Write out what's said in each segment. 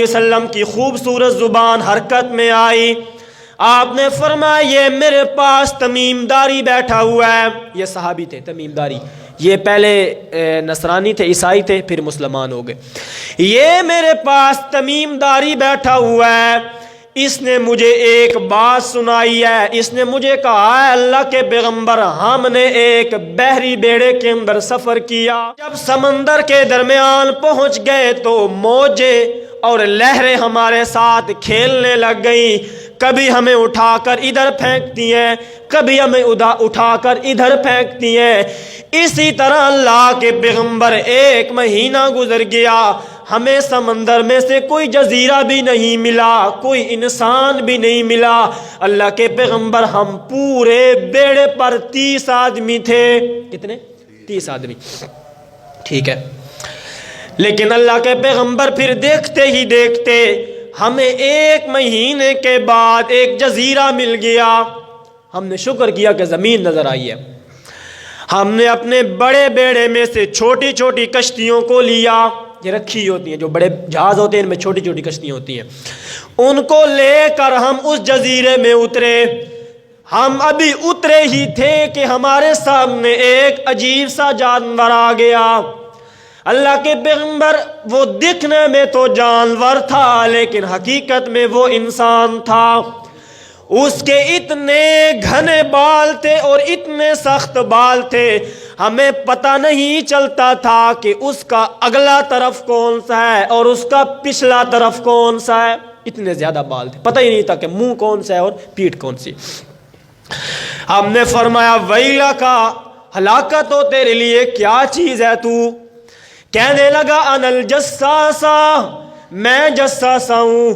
وسلم کی خوبصورت زبان حرکت میں آئی. آپ نے فرمایا یہ میرے پاس تمیم داری بیٹھا ہوا ہے. یہ صحابی تھے تمیم داری، یہ پہلے نصرانی تھے، عیسائی تھے، پھر مسلمان ہو گئے. یہ میرے پاس تمیم داری بیٹھا ہوا ہے، اس نے مجھے ایک بات سنائی ہے. اس نے مجھے کہا ہے اللہ کے پیغمبر ہم نے ایک بحری بیڑے کے اندر سفر کیا، جب سمندر کے درمیان پہنچ گئے تو موجیں اور لہریں ہمارے ساتھ کھیلنے لگ گئیں. کبھی ہمیں اٹھا کر ادھر پھینکتی ہیں، کبھی ہمیں اٹھا کر ادھر پھینکتی ہیں. اسی طرح اللہ کے پیغمبر ایک مہینہ گزر گیا، ہمیں سمندر میں سے کوئی جزیرہ بھی نہیں ملا، کوئی انسان بھی نہیں ملا. اللہ کے پیغمبر ہم پورے بیڑے پر 30 آدمی تھے. کتنے؟ 30 آدمی. ٹھیک ہے، لیکن اللہ کے پیغمبر پھر دیکھتے ہی دیکھتے ہمیں 1 مہینے کے بعد ایک جزیرہ مل گیا. ہم نے شکر کیا کہ زمین نظر آئی ہے. ہم نے اپنے بڑے بیڑے میں سے چھوٹی چھوٹی کشتیوں کو لیا، یہ رکھی ہوتی ہیں جو بڑے جہاز ہوتے ہیں، ان میں چھوٹی چھوٹی کشتیاں ہوتی ہیں، ان کو لے کر ہم اس جزیرے میں اترے. ہم ابھی اترے ہی تھے کہ ہمارے سامنے ایک عجیب سا جانور آ گیا. اللہ کے پیغمبر وہ دکھنے میں تو جانور تھا لیکن حقیقت میں وہ انسان تھا. اس کے اتنے گھنے بال تھے اور اتنے سخت بال تھے، ہمیں پتہ نہیں چلتا تھا کہ اس کا اگلا طرف کون سا ہے اور اس کا پچھلا طرف کون سا ہے. اتنے زیادہ بال تھے، پتہ ہی نہیں تھا کہ منہ کون سا ہے اور پیٹھ کون سی. ہم نے فرمایا ویلا کا ہلاکت ہو تیرے لیے، کیا چیز ہے تو؟ کہنے لگا ان الجساسا، میں جساسا ہوں.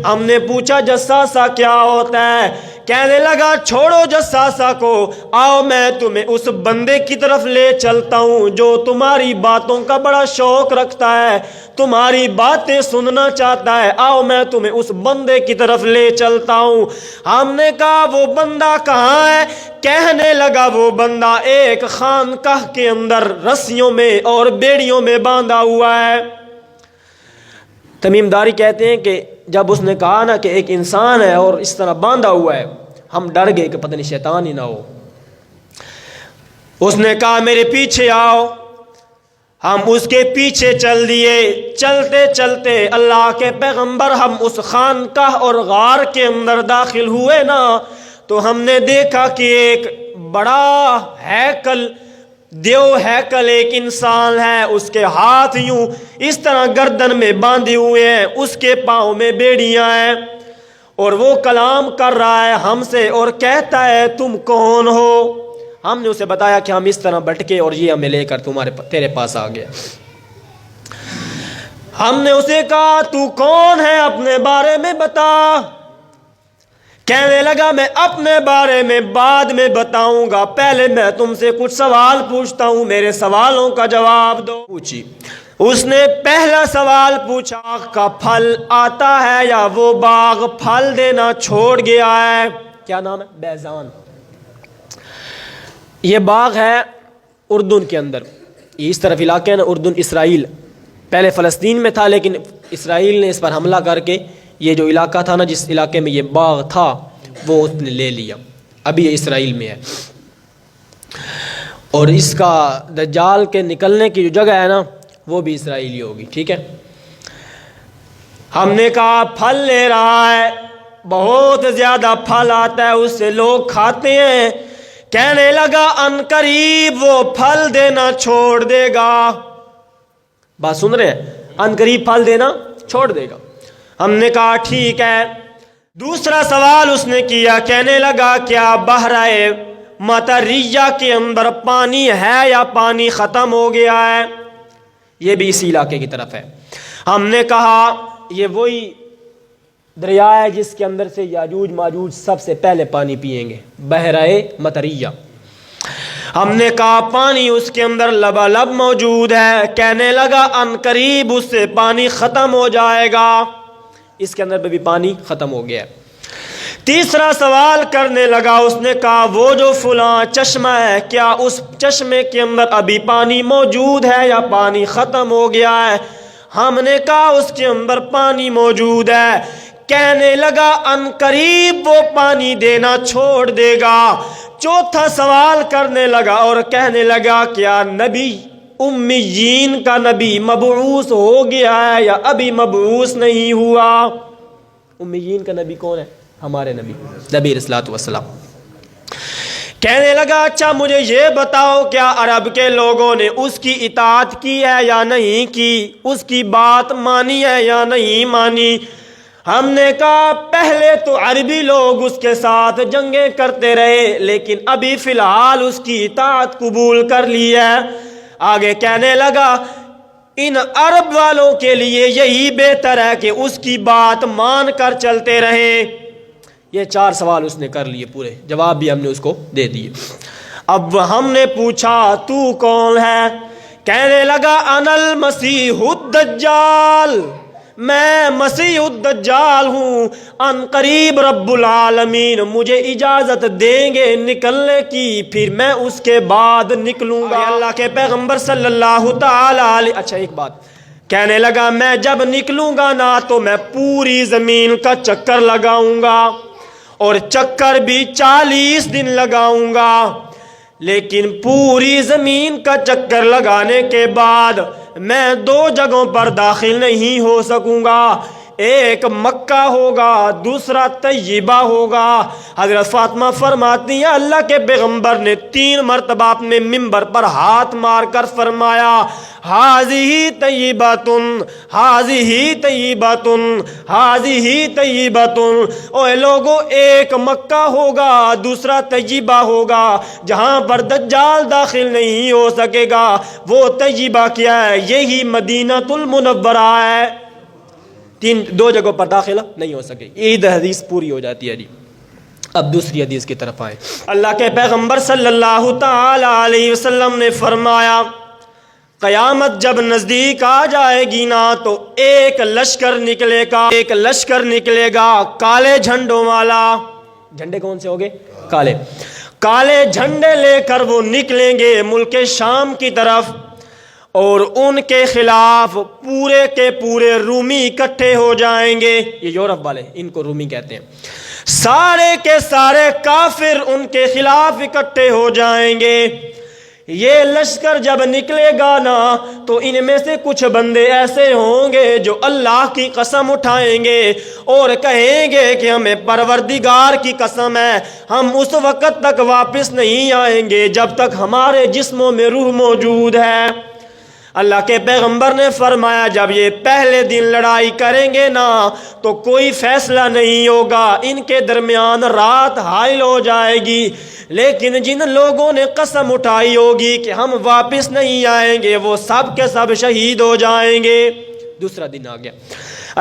ہم نے پوچھا جساسا کیا ہوتا ہے؟ کہنے لگا چھوڑو جساسا کو، آؤ میں تمہیں اس بندے کی طرف لے چلتا ہوں جو تمہاری باتوں کا بڑا شوق رکھتا ہے، تمہاری باتیں سننا چاہتا ہے. آؤ میں تمہیں اس بندے کی طرف لے چلتا ہوں. ہم نے کہا وہ بندہ کہاں ہے؟ کہنے لگا وہ بندہ ایک خانقاہ کے اندر رسیوں میں اور بیڑیوں میں باندھا ہوا ہے. تمیم داری کہتے ہیں کہ جب اس نے کہا نا کہ ایک انسان ہے اور اس طرح باندھا ہوا ہے، ہم ڈر گئے کہ پتہ نہیں شیطان ہی نہ ہو. اس نے کہا میرے پیچھے آؤ. ہم اس کے پیچھے چل دیے. چلتے چلتے اللہ کے پیغمبر ہم اس خانقاہ اور غار کے اندر داخل ہوئے نا، تو ہم نے دیکھا کہ ایک بڑا ہیکل، دیو ہیکل ایک انسان ہے. اس کے ہاتھ یوں اس طرح گردن میں باندھے ہوئے ہیں، اس کے پاؤں میں بیڑیاں ہیں، اور وہ کلام کر رہا ہے ہم سے اور کہتا ہے تم کون ہو؟ ہم نے اسے بتایا کہ ہم اس طرح بھٹکے اور یہ ہمیں لے کر تیرے پاس آ گیا. ہم نے اسے کہا تو کون ہے، اپنے بارے میں بتا. کہنے لگا میں اپنے بارے میں بعد میں بتاؤں گا، پہلے میں تم سے کچھ سوال پوچھتا ہوں، میرے سوالوں کا جواب دو. پوچھی. اس نے پہلا سوال پوچھا باغ کا پھل آتا ہے یا وہ باغ پھل دینا چھوڑ گیا ہے؟ کیا نام ہے؟ بیزان. یہ باغ ہے اردن کے اندر، یہ اس طرف علاقے ہے نا اردن اسرائیل. پہلے فلسطین میں تھا لیکن اسرائیل نے اس پر حملہ کر کے یہ جو علاقہ تھا نا، جس علاقے میں یہ باغ تھا، وہ اس نے لے لیا. ابھی یہ اسرائیل میں ہے. اور اس کا دجال کے نکلنے کی جو جگہ ہے نا، وہ بھی اسرائیلی ہوگی. ٹھیک ہے. ہم نے کہا پھل لے رہا ہے، بہت زیادہ پھل آتا ہے، اس سے لوگ کھاتے ہیں. کہنے لگا ان قریب وہ پھل دینا چھوڑ دے گا. بات سن رہے ہیں؟ ان قریب پھل دینا چھوڑ دے گا. ہم نے کہا ٹھیک ہے. دوسرا سوال اس نے کیا، کہنے لگا کیا بحرہ مطریہ کے اندر پانی ہے یا پانی ختم ہو گیا ہے؟ یہ بھی اسی علاقے کی طرف ہے. ہم نے کہا یہ وہی دریا ہے جس کے اندر سے یاجوج ماجوج سب سے پہلے پانی پئیں گے، بحرہ مطریہ. ہم نے کہا پانی اس کے اندر لبالب موجود ہے. کہنے لگا ان قریب اس سے پانی ختم ہو جائے گا. اس کے اندر بھی پانی ختم ہو گیا. تیسرا سوال کرنے لگا. اس نے کہا وہ جو فلاں چشمہ ہے، کیا اس چشمے کے اندر ابھی پانی موجود ہے یا پانی ختم ہو گیا ہے؟ ہم نے کہا اس کے اندر پانی موجود ہے. کہنے لگا ان قریب وہ پانی دینا چھوڑ دے گا. چوتھا سوال کرنے لگا اور کہنے لگا کیا نبی امیین کا نبی مبعوث ہو گیا ہے یا ابھی مبعوث نہیں ہوا؟ امیین کا نبی کون ہے؟ ہمارے نبی علیہ الصلوۃ والسلام. کہنے لگا اچھا مجھے یہ بتاؤ کیا عرب کے لوگوں نے اس کی اطاعت کی ہے یا نہیں کی، اس کی بات مانی ہے یا نہیں مانی؟ ہم نے کہا پہلے تو عربی لوگ اس کے ساتھ جنگیں کرتے رہے لیکن ابھی فی الحال اس کی اطاعت قبول کر لی ہے. آگے کہنے لگا ان عرب والوں کے لیے یہی بہتر ہے کہ اس کی بات مان کر چلتے رہیں. یہ 4 سوال اس نے کر لیے پورے، جواب بھی ہم نے اس کو دے دیے. اب ہم نے پوچھا تو کون ہے؟ کہنے لگا انا المسیح الدجال، میں مسیح الدجال ہوں. ان قریب رب العالمین مجھے اجازت دیں گے نکلنے کی، پھر میں اس کے بعد نکلوں گا. اللہ کے پیغمبر صلی اللہ تعالی علیہ. اچھا ایک بات کہنے لگا میں جب نکلوں گا نا تو میں پوری زمین کا چکر لگاؤں گا اور چکر بھی 40 دن لگاؤں گا، لیکن پوری زمین کا چکر لگانے کے بعد میں 2 جگہوں پر داخل نہیں ہو سکوں گا. ایک مکہ ہوگا، دوسرا طیبہ ہوگا. حضرت فاطمہ فرماتی ہیں اللہ کے پیغمبر نے 3 مرتبہ اپنے منبر پر ہاتھ مار کر فرمایا ہاذہ طیبۃن، ہاذہ طیبۃن، ہاذہ طیبۃن. اوے لوگو ایک مکہ ہوگا، دوسرا طیبہ ہوگا جہاں پر دجال داخل نہیں ہو سکے گا. وہ طیبہ کیا ہے؟ یہی مدینہ المنورہ ہے. 2 جگہوں پر داخلہ نہیں ہو سکے. عید حدیث پوری ہو جاتی ہے جی. اب دوسری حدیث کی طرف آئے. اللہ کے پیغمبر صلی اللہ تعالی علیہ وسلم نے فرمایا قیامت جب نزدیک آ جائے گی نا تو ایک لشکر نکلے گا، ایک لشکر نکلے گا کالے جھنڈوں والا. جھنڈے کون سے ہوگے؟ کالے. کالے جھنڈے لے کر وہ نکلیں گے ملک شام کی طرف، اور ان کے خلاف پورے کے پورے رومی اکٹھے ہو جائیں گے. یہ یورپ والے، ان کو رومی کہتے ہیں. سارے کے سارے کافر ان کے خلاف اکٹھے ہو جائیں گے. یہ لشکر جب نکلے گا نا تو ان میں سے کچھ بندے ایسے ہوں گے جو اللہ کی قسم اٹھائیں گے اور کہیں گے کہ ہمیں پروردگار کی قسم ہے ہم اس وقت تک واپس نہیں آئیں گے جب تک ہمارے جسموں میں روح موجود ہے. اللہ کے پیغمبر نے فرمایا جب یہ پہلے دن لڑائی کریں گے نا تو کوئی فیصلہ نہیں ہوگا، ان کے درمیان رات حائل ہو جائے گی. لیکن جن لوگوں نے قسم اٹھائی ہوگی کہ ہم واپس نہیں آئیں گے وہ سب کے سب شہید ہو جائیں گے. دوسرا دن آ گیا.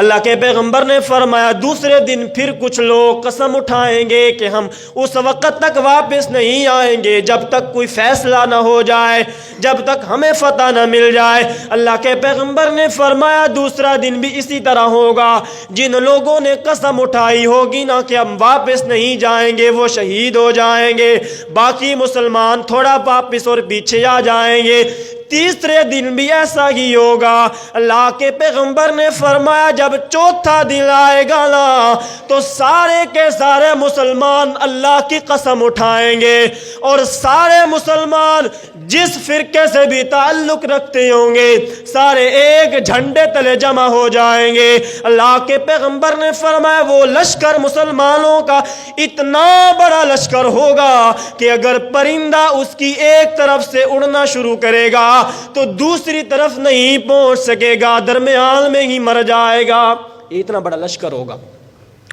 اللہ کے پیغمبر نے فرمایا دوسرے دن پھر کچھ لوگ قسم اٹھائیں گے کہ ہم اس وقت تک واپس نہیں آئیں گے جب تک کوئی فیصلہ نہ ہو جائے، جب تک ہمیں فتح نہ مل جائے. اللہ کے پیغمبر نے فرمایا دوسرا دن بھی اسی طرح ہوگا. جن لوگوں نے قسم اٹھائی ہوگی نا کہ ہم واپس نہیں جائیں گے وہ شہید ہو جائیں گے، باقی مسلمان تھوڑا واپس اور پیچھے آ جائیں گے. تیسرے دن بھی ایسا ہی ہوگا. اللہ کے پیغمبر نے فرمایا جب چوتھا دن آئے گا نا تو سارے کے سارے مسلمان اللہ کی قسم اٹھائیں گے اور سارے مسلمان جس فرقے سے بھی تعلق رکھتے ہوں گے سارے ایک جھنڈے تلے جمع ہو جائیں گے. اللہ کے پیغمبر نے فرمایا وہ لشکر مسلمانوں کا اتنا بڑا لشکر ہوگا کہ اگر پرندہ اس کی ایک طرف سے اڑنا شروع کرے گا تو دوسری طرف نہیں پہنچ سکے گا، درمیان میں ہی مر جائے گا. اتنا بڑا لشکر ہوگا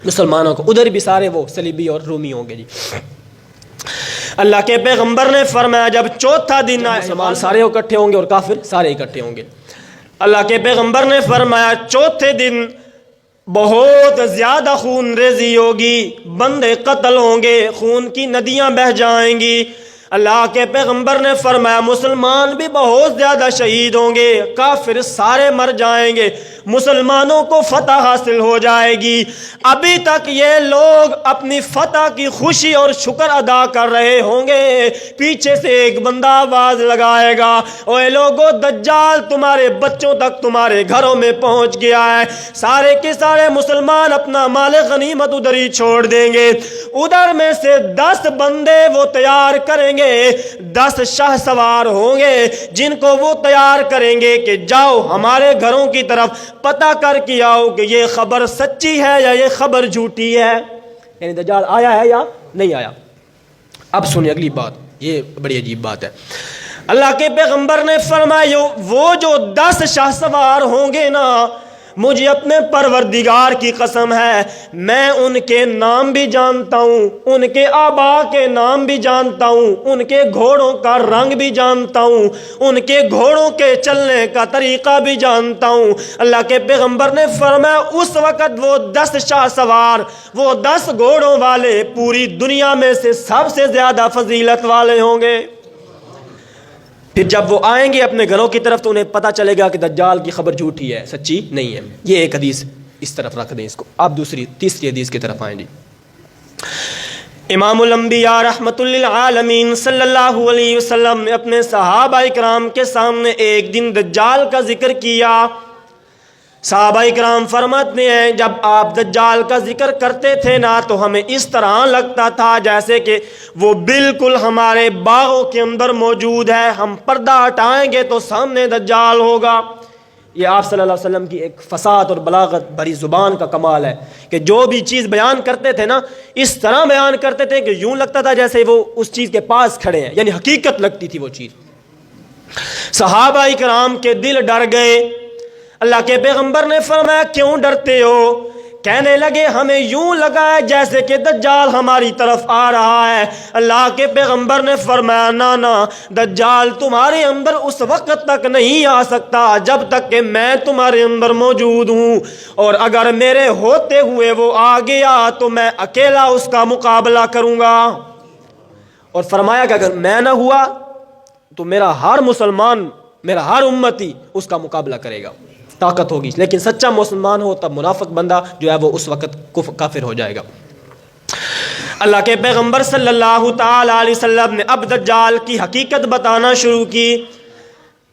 مسلمانوں کو. ادھر بھی سارے وہ صلیبی اور رومی ہوں گے جی. اللہ کے پیغمبر نے فرمایا جب چوتھا دن آئے مسلمان سارے اکٹھے ہوں گے اور کافر سارے اکٹھے ہوں گے. اللہ کے پیغمبر نے فرمایا چوتھے دن بہت زیادہ خون ریزی ہوگی، بندے قتل ہوں گے، خون کی ندیاں بہہ جائیں گی. اللہ کے پیغمبر نے فرمایا مسلمان بھی بہت زیادہ شہید ہوں گے، کافر سارے مر جائیں گے، مسلمانوں کو فتح حاصل ہو جائے گی۔ ابھی تک یہ لوگ اپنی فتح کی خوشی اور شکر ادا کر رہے ہوں گے، پیچھے سے ایک بندہ آواز لگائے گا، اوے لوگو دجال تمہارے بچوں تک تمہارے گھروں میں پہنچ گیا ہے۔ سارے کے سارے مسلمان اپنا مال غنیمت ادھر ہی چھوڑ دیں گے، ادھر میں سے 10 بندے وہ تیار کریں گے، 10 شاہ سوار ہوں گے جن کو وہ تیار کریں گے کہ جاؤ ہمارے گھروں کی طرف پتہ کر کے آؤ کہ یہ خبر سچی ہے یا یہ خبر جھوٹی ہے، یعنی دجال آیا ہے یا نہیں آیا۔ اب سنیں اگلی بات، یہ بڑی عجیب بات ہے۔ اللہ کے پیغمبر نے فرمایا وہ جو 10 شاہ سوار ہوں گے نا، مجھے اپنے پروردگار کی قسم ہے میں ان کے نام بھی جانتا ہوں، ان کے آبا کے نام بھی جانتا ہوں، ان کے گھوڑوں کا رنگ بھی جانتا ہوں، ان کے گھوڑوں کے چلنے کا طریقہ بھی جانتا ہوں۔ اللہ کے پیغمبر نے فرمایا اس وقت وہ 10 شاہ سوار، وہ 10 گھوڑوں والے پوری دنیا میں سے سب سے زیادہ فضیلت والے ہوں گے۔ پھر جب وہ آئیں گے اپنے گھروں کی طرف تو انہیں پتہ چلے گا کہ دجال کی خبر جھوٹی ہے، سچی نہیں ہے۔ یہ ایک حدیث اس طرف رکھ دیں اس کو، آپ تیسری حدیث کی طرف آئیں جی۔ امام الانبیاء رحمت للعالمین صلی اللہ علیہ وسلم نے اپنے صحابہ کرام کے سامنے ایک دن دجال کا ذکر کیا۔ صحابہ کرام فرماتے ہیں جب آپ دجال کا ذکر کرتے تھے نا تو ہمیں اس طرح لگتا تھا جیسے کہ وہ بالکل ہمارے باغوں کے اندر موجود ہے، ہم پردہ ہٹائیں گے تو سامنے دجال ہوگا۔ یہ آپ صلی اللہ علیہ وسلم کی ایک فصاحت اور بلاغت بھری زبان کا کمال ہے کہ جو بھی چیز بیان کرتے تھے نا اس طرح بیان کرتے تھے کہ یوں لگتا تھا جیسے وہ اس چیز کے پاس کھڑے ہیں، یعنی حقیقت لگتی تھی وہ چیز۔ صحابہ کرام کے دل ڈر گئے۔ اللہ کے پیغمبر نے فرمایا کیوں ڈرتے ہو؟ کہنے لگے ہمیں یوں لگا ہے جیسے کہ دجال ہماری طرف آ رہا ہے۔ اللہ کے پیغمبر نے فرمایا نا دجال تمہارے اندر اس وقت تک نہیں آ سکتا جب تک کہ میں تمہارے اندر موجود ہوں، اور اگر میرے ہوتے ہوئے وہ آ گیا تو میں اکیلا اس کا مقابلہ کروں گا۔ اور فرمایا کہ اگر میں نہ ہوا تو میرا ہر مسلمان، میرا ہر امتی اس کا مقابلہ کرے گا، طاقت ہوگی۔ لیکن سچا مسلمان ہو تب منافق بندہ جو ہے وہ اس وقت کافر ہو جائے گا۔ اللہ کے پیغمبر صلی اللہ تعالی علیہ وسلم نے اب دجال کی حقیقت بتانا شروع کی۔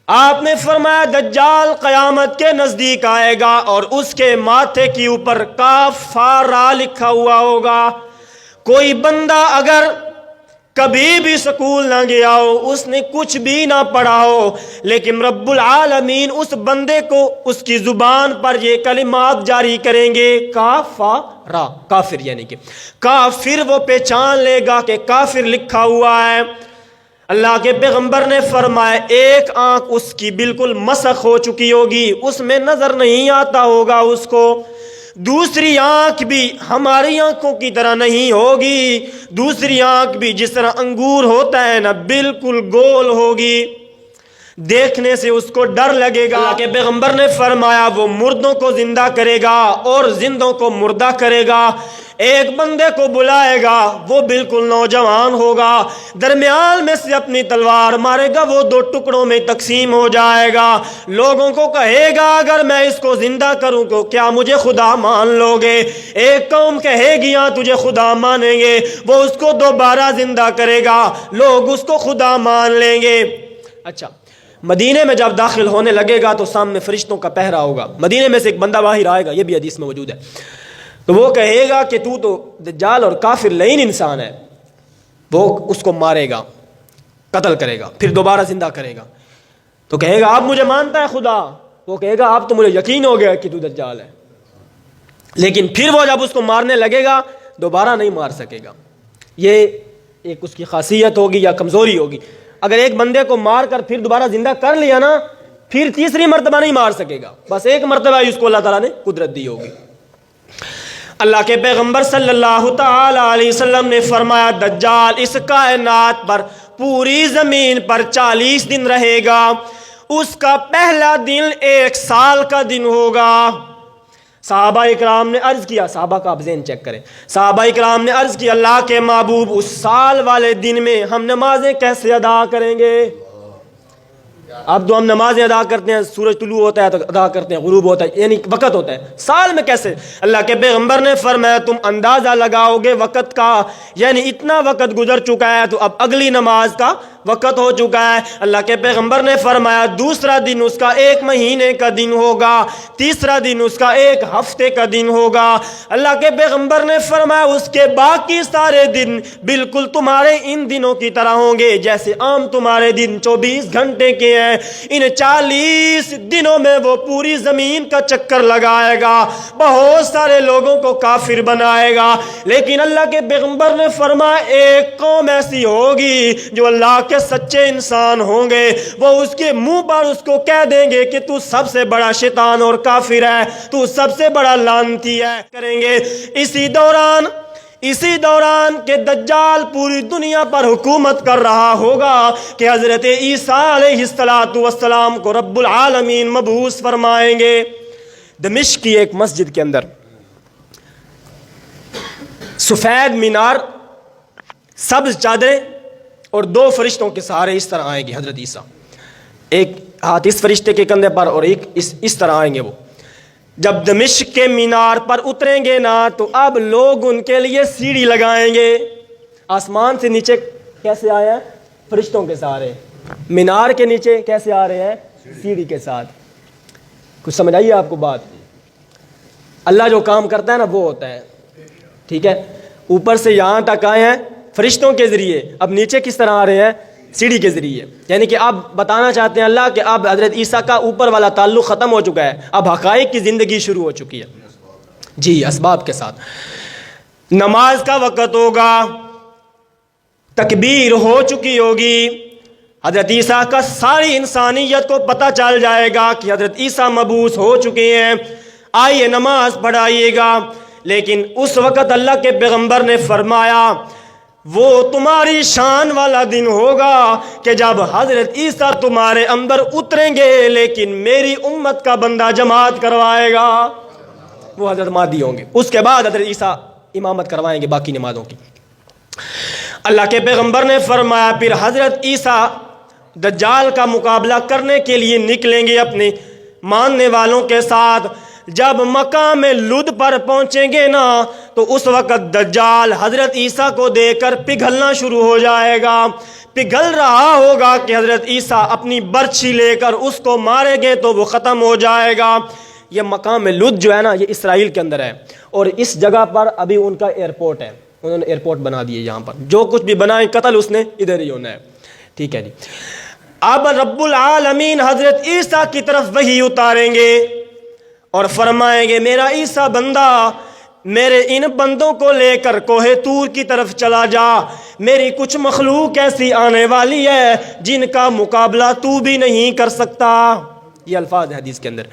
آپ نے فرمایا دجال قیامت کے نزدیک آئے گا اور اس کے ماتھے کے اوپر کاف فا را لکھا ہوا ہوگا۔ کوئی بندہ اگر کبھی بھی سکول نہ گیا ہو، اس نے کچھ بھی نہ پڑھا ہو، لیکن رب العالمین اس بندے کو اس کی زبان پر یہ کلمات جاری کریں گے کافر، کافر یعنی کہ کافر، وہ پہچان لے گا کہ کافر لکھا ہوا ہے۔ اللہ کے پیغمبر نے فرمایا ایک آنکھ اس کی بالکل مسخ ہو چکی ہوگی، اس میں نظر نہیں آتا ہوگا اس کو، دوسری آنکھ بھی ہماری آنکھوں کی طرح نہیں ہوگی، دوسری آنکھ بھی جس طرح انگور ہوتا ہے نا بالکل گول ہوگی، دیکھنے سے اس کو ڈر لگے گا۔ اللہ کے پیغمبر نے فرمایا وہ مردوں کو زندہ کرے گا اور زندوں کو مردہ کرے گا۔ ایک بندے کو بلائے گا، وہ بالکل نوجوان ہوگا، درمیان میں سے اپنی تلوار مارے گا، وہ 2 ٹکڑوں میں تقسیم ہو جائے گا، لوگوں کو کہے گا اگر میں اس کو زندہ کروں تو کیا مجھے خدا مان لو گے؟ ایک قوم کہے گی ہاں تجھے خدا مانیں گے، وہ اس کو دوبارہ زندہ کرے گا، لوگ اس کو خدا مان لیں گے۔ اچھا، مدینے میں جب داخل ہونے لگے گا تو سامنے فرشتوں کا پہرا ہوگا، مدینے میں سے ایک بندہ باہر آئے گا، یہ بھی حدیث میں موجود ہے، تو وہ کہے گا کہ تو دجال اور کافر لعین انسان ہے، وہ اس کو مارے گا، قتل کرے گا، پھر دوبارہ زندہ کرے گا، تو کہے گا آپ مجھے مانتا ہے خدا؟ وہ کہے گا آپ تو مجھے یقین ہو گیا کہ تو دجال ہے، لیکن پھر وہ جب اس کو مارنے لگے گا دوبارہ نہیں مار سکے گا۔ یہ ایک اس کی خاصیت ہوگی یا کمزوری ہوگی، اگر ایک بندے کو مار کر پھر دوبارہ زندہ کر لیا نا پھر تیسری مرتبہ نہیں مار سکے گا، بس ایک مرتبہ اس کو اللہ تعالیٰ نے قدرت دی ہوگی۔ اللہ کے پیغمبر صلی اللہ تعالی علیہ وسلم نے فرمایا دجال اس کائنات پر پوری زمین پر 40 دن رہے گا، اس کا پہلا دن 1 سال کا دن ہوگا۔ صحابہ اکرام نے عرض کیا, صحابہ کا آپ ذہن چیک کریں, صحابہ اکرام نے عرض کیا اللہ کے محبوب اس سال والے دن میں ہم نمازیں کیسے ادا کریں گے؟ اب تو ہم نمازیں ادا کرتے ہیں, سورج طلوع ہوتا ہے تو ادا کرتے ہیں, غروب ہوتا ہے یعنی وقت ہوتا ہے, سال میں کیسے؟ اللہ کے پیغمبر نے فرمایا تم اندازہ لگاؤ گے وقت کا, یعنی اتنا وقت گزر چکا ہے تو اب اگلی نماز کا وقت ہو چکا ہے. اللہ کے پیغمبر نے فرمایا دوسرا دن اس کا 1 مہینے کا دن ہوگا, تیسرا دن اس کا 1 ہفتے کا دن ہوگا. اللہ کے پیغمبر نے فرمایا اس کے باقی سارے دن بالکل تمہارے ان دنوں کی طرح ہوں گے جیسے عام تمہارے دن 24 گھنٹے کے ہیں. ان 40 دنوں میں وہ پوری زمین کا چکر لگائے گا, بہت سارے لوگوں کو کافر بنائے گا, لیکن اللہ کے پیغمبر نے فرمایا ایک قوم ایسی ہوگی جو اللہ کے سچے انسان ہوں گے, وہ اس کے منہ پر اس کو کہہ دیں گے کہ تو سب سے بڑا شیطان اور کافر ہے, تو سب سے بڑا لعنتی ہے کریں گے. اسی دوران کہ دجال پوری دنیا پر حکومت کر رہا ہوگا کہ حضرت عیسیٰ علیہ السلام کو رب العالمین مبعوث فرمائیں گے. دمشق کی ایک مسجد کے اندر سفید مینار, سبز چادریں اور 2 فرشتوں کے سہارے اس طرح آئیں گے حضرت عیسیٰ, ایک ہاتھ اس فرشتے کے کندھے پر اور ایک اس طرح آئیں گے. وہ جب دمشق کے مینار پر اتریں گے نا تو اب لوگ ان کے لیے سیڑھی لگائیں گے. آسمان سے نیچے کیسے آئے ہیں؟ فرشتوں کے سہارے. مینار کے نیچے کیسے آ رہے ہیں؟ سیڑھی کے ساتھ. کچھ سمجھ آئیے آپ کو بات؟ اللہ جو کام کرتا ہے نا وہ ہوتا ہے, ٹھیک ہے. اوپر سے یہاں تک آئے ہیں فرشتوں کے ذریعے, اب نیچے کس طرح آ رہے ہیں؟ سیڑھی کے ذریعے. یعنی کہ اب بتانا چاہتے ہیں اللہ کہ اب حضرت عیسیٰ کا اوپر والا تعلق ختم ہو چکا ہے, اب حقائق کی زندگی شروع ہو چکی ہے. جی اسباب کے ساتھ نماز کا وقت ہوگا, تکبیر ہو چکی ہوگی, حضرت عیسیٰ کا ساری انسانیت کو پتہ چل جائے گا کہ حضرت عیسیٰ مبعوث ہو چکے ہیں, آئیے نماز پڑھائیے گا. لیکن اس وقت اللہ کے پیغمبر نے فرمایا وہ تمہاری شان والا دن ہوگا کہ جب حضرت عیسیٰ تمہارے اندر اتریں گے لیکن میری امت کا بندہ جماعت کروائے گا, وہ حضرت مہدی ہوں گے. اس کے بعد حضرت عیسیٰ امامت کروائیں گے باقی نمازوں کی. اللہ کے پیغمبر نے فرمایا پھر حضرت عیسیٰ دجال کا مقابلہ کرنے کے لیے نکلیں گے اپنے ماننے والوں کے ساتھ. جب مقام لد پر پہنچیں گے نا تو اس وقت دجال حضرت عیسیٰ کو دیکھ کر پگھلنا شروع ہو جائے گا, پگھل رہا ہوگا کہ حضرت عیسیٰ اپنی برچھی لے کر اس کو ماریں گے تو وہ ختم ہو جائے گا. یہ مقام لد جو ہے نا یہ اسرائیل کے اندر ہے, اور اس جگہ پر ابھی ان کا ایئرپورٹ ہے, انہوں نے ایئرپورٹ بنا دیے یہاں پر, جو کچھ بھی بنائیں قتل اس نے ادھر ہی ہونا ہے, ٹھیک ہے جی. اب رب العالمین حضرت عیسیٰ کی طرف وحی اتاریں گے اور فرمائیں گے میرا عیسیٰ بندہ میرے ان بندوں کو لے کر کوہ طور کی طرف چلا جا, میری کچھ مخلوق ایسی آنے والی ہے جن کا مقابلہ تو بھی نہیں کر سکتا. یہ الفاظ ہے حدیث کے اندر.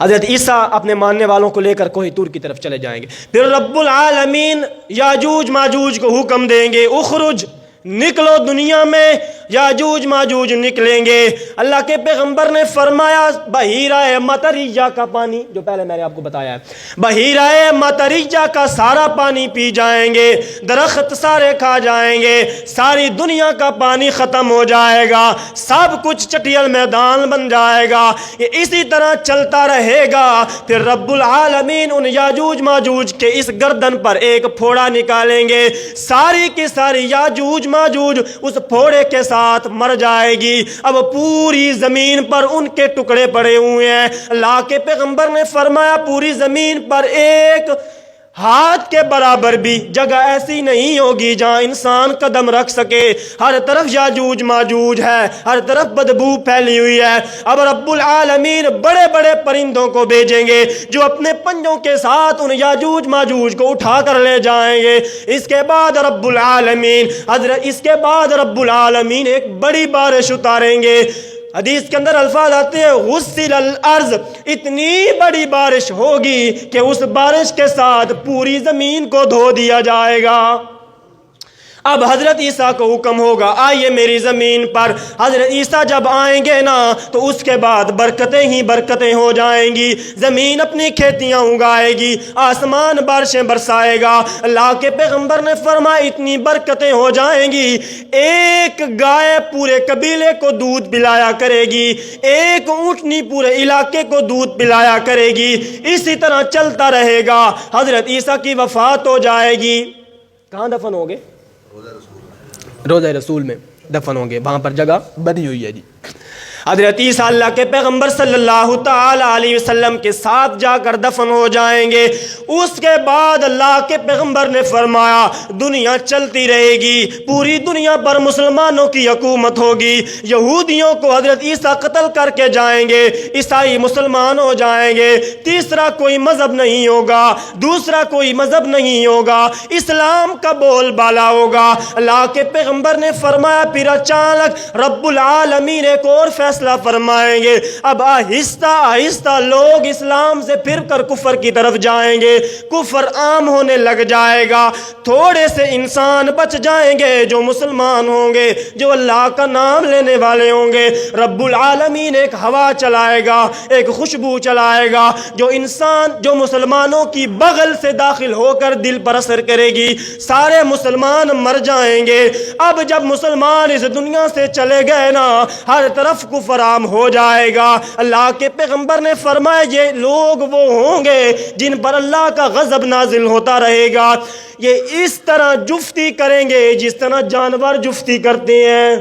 حضرت عیسیٰ اپنے ماننے والوں کو لے کر کوہ طور کی طرف چلے جائیں گے. پھر رب العالمین یاجوج ماجوج کو حکم دیں گے اخرج, نکلو دنیا میں. یاجوج ماجوج نکلیں گے. اللہ کے پیغمبر نے فرمایا بحیرہ مطریہ کا پانی, جو پہلے میں نے آپ کو بتایا ہے, بحیرہ مطریہ کا سارا پانی پی جائیں گے, درخت سارے کھا جائیں گے, ساری دنیا کا پانی ختم ہو جائے گا, سب کچھ چٹیل میدان بن جائے گا. یہ اسی طرح چلتا رہے گا. پھر رب العالمین ان یاجوج ماجوج کے اس گردن پر ایک پھوڑا نکالیں گے, ساری کی ساری یاجوج ماجوج اس پھوڑے کے ساتھ مر جائے گی. اب پوری زمین پر ان کے ٹکڑے پڑے ہوئے ہیں. اللہ کے پیغمبر نے فرمایا پوری زمین پر ایک ہاتھ کے برابر بھی جگہ ایسی نہیں ہوگی جہاں انسان قدم رکھ سکے. ہر طرف یاجوج ماجوج ہے, ہر طرف بدبو پھیلی ہوئی ہے. اب رب العالمین بڑے بڑے پرندوں کو بھیجیں گے جو اپنے پنجوں کے ساتھ ان یاجوج ماجوج کو اٹھا کر لے جائیں گے. اس کے بعد رب العالمین ایک بڑی بارش اتاریں گے. حدیث کے اندر الفاظ آتے ہیں غسل الارض, اتنی بڑی بارش ہوگی کہ اس بارش کے ساتھ پوری زمین کو دھو دیا جائے گا. اب حضرت عیسیٰ کو حکم ہوگا آئیے میری زمین پر. حضرت عیسیٰ جب آئیں گے نا تو اس کے بعد برکتیں ہی برکتیں ہو جائیں گی. زمین اپنی کھیتیاں اگائے گی, آسمان بارشیں برسائے گا. اللہ کے پیغمبر نے فرمایا اتنی برکتیں ہو جائیں گی, ایک گائے پورے قبیلے کو دودھ پلایا کرے گی, ایک اونٹنی پورے علاقے کو دودھ پلایا کرے گی. اسی طرح چلتا رہے گا. حضرت عیسیٰ کی وفات ہو جائے گی. کہاں دفن ہو گے؟ روضہ رسول میں دفن ہوں گے, وہاں پر جگہ بنی ہوئی ہے جی. حضرت عیسیٰ اللہ کے پیغمبر صلی اللہ تعالی علیہ وسلم کے ساتھ جا کر دفن ہو جائیں گے. اس کے بعد اللہ کے پیغمبر نے فرمایا دنیا چلتی رہے گی, پوری دنیا پر مسلمانوں کی حکومت ہوگی. یہودیوں کو حضرت عیسیٰ قتل کر کے جائیں گے, عیسائی مسلمان ہو جائیں گے. تیسرا کوئی مذہب نہیں ہوگا, دوسرا کوئی مذہب نہیں ہوگا, اسلام کا بول بالا ہوگا. اللہ کے پیغمبر نے فرمایا پھر اچانک رب العالمین ایک اور فیصلہ فرمائیں گے. اب آہستہ آہستہ لوگ اسلام سے پھر کر کفر کی طرف جائیں گے, کفر عام ہونے لگ جائے گا. تھوڑے سے انسان بچ جائیں گے جو مسلمان ہوں گے, جو اللہ کا نام لینے والے ہوں گے. رب العالمین ایک ہوا چلائے گا, ایک خوشبو چلائے گا جو انسان جو مسلمانوں کی بغل سے داخل ہو کر دل پر اثر کرے گی. سارے مسلمان مر جائیں گے. اب جب مسلمان اس دنیا سے چلے گئے نا, ہر طرف کفر عام ہو جائے گا. اللہ کے پیغمبر نے فرمایا یہ لوگ وہ ہوں گے جن پر اللہ کا غضب نازل ہوتا رہے گا. یہ اس طرح جفتی کریں گے جس طرح جانور جفتی کرتے ہیں.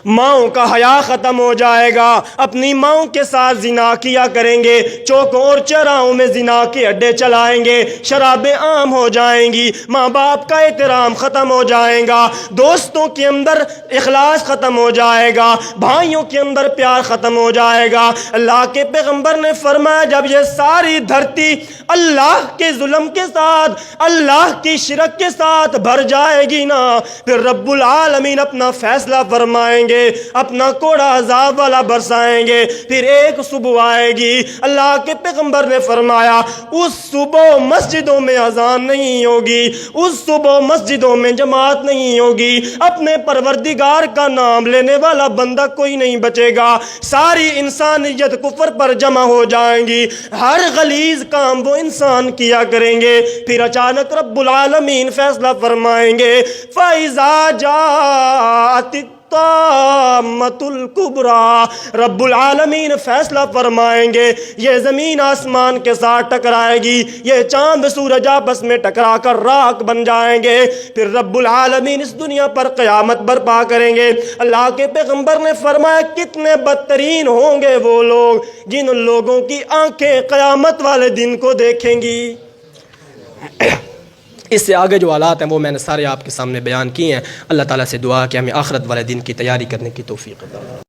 ماؤں کا حیا ختم ہو جائے گا, اپنی ماؤں کے ساتھ زنا کیا کریں گے, چوکوں اور چوراہوں میں زنا کے اڈے چلائیں گے, شرابیں عام ہو جائیں گی, ماں باپ کا احترام ختم ہو جائے گا, دوستوں کے اندر اخلاص ختم ہو جائے گا, بھائیوں کے اندر پیار ختم ہو جائے گا. اللہ کے پیغمبر نے فرمایا جب یہ ساری دھرتی اللہ کے ظلم کے ساتھ, اللہ کی شرک کے ساتھ بھر جائے گی نا, پھر رب العالمین اپنا فیصلہ فرمائیں گے, اپنا کوڑا عذاب والا برسائیں گے. پھر ایک صبح آئے گی, اللہ کے پیغمبر نے فرمایا اس صبح مسجدوں میں اذان نہیں ہوگی, اس صبح مسجدوں میں جماعت نہیں ہوگی, اپنے پروردگار کا نام لینے والا بندہ کوئی نہیں بچے گا. ساری انسانیت کفر پر جمع ہو جائیں گی, ہر غلیظ کام وہ انسان کیا کریں گے. پھر اچانک رب العالمین فیصلہ فرمائیں گے فَإِذَا جَاءَتِ الطامۃ الکبریٰ. رب العالمین فیصلہ فرمائیں گے یہ زمین آسمان کے ساتھ ٹکرائے گی, یہ چاند سورج آپس میں ٹکرا کر راکھ بن جائیں گے. پھر رب العالمین اس دنیا پر قیامت برپا کریں گے. اللہ کے پیغمبر نے فرمایا کتنے بدترین ہوں گے وہ لوگ جن لوگوں کی آنکھیں قیامت والے دن کو دیکھیں گی. اس سے آگے جو حالات ہیں وہ میں نے سارے آپ کے سامنے بیان کیے ہیں. اللہ تعالیٰ سے دعا کہ ہمیں آخرت والے دن کی تیاری کرنے کی توفیق عطا فرمائے.